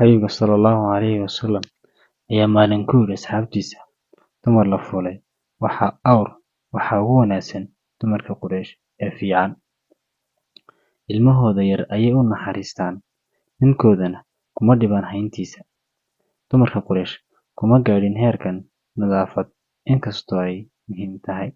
Nabiga sallallahu alayhi wasallam ayaa maalin ku yiri asxaabtiisa, dumar la fuulay waxaa ugu wanaagsan dumarka Quraysh ee fiican. Ilmahooda yar ayay u naxariistaan, ninkoodana kuma dhibaan hayntiisa. Dumarka Quraysh kuma gaadhin heerkan nadaafad, inkastoo ay muhiim tahay.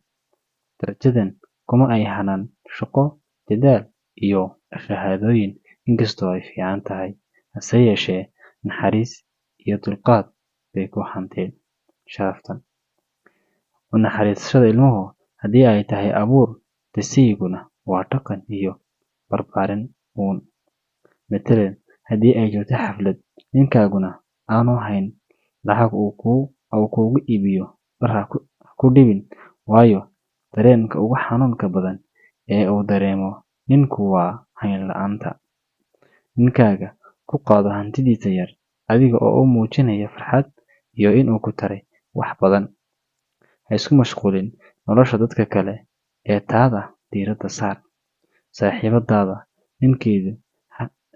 Darajadan kuma ay hanaan shaqo, dadaal, iyo shahaadooyin, inkastoo ay fiican tahay. Hase yeeshee, naxariis iyo dulqaad bay ku hanteen sharaftan. U naxariisashada ilmuhu haddii ay tahay abuur, taasiyiguna waa dhaqan iyo barbaarin uun. Matalan, haddii ay jirto xaflad, ninkaaguna aanu hayn lacag uu kuugu iibiyo dhar, ha ku dhibin, waayo dareenka ugu xanuunka badan ee uu dareemo ninku waa hayn la'aanta. Ninkaaga ku qaado hantidiisa yar, adiga oo u muujinaya farxad iyo inuu ku taray wax badan. Ha isku mashquulin nolosha dadka kale ee taada diiradda saar. Saaxiibadaada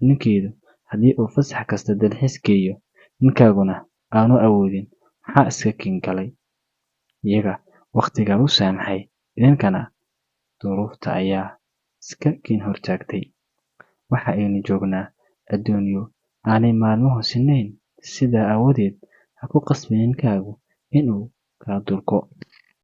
ninkeedu haddii uu fasax kasta dalxiis geeyo, ninkaaguna aanu awoodin, maxaa iska kiin galay? Iyaga waqtigaa u saamaxay, idinkana duruufta ayaa iska kiin hortaagtay. Waxa aynu joognaa adduunyo aanay maalmuhu sinnayn, sidaa aawadeed ha ku qasbin ninkaagu inuu kaa durko.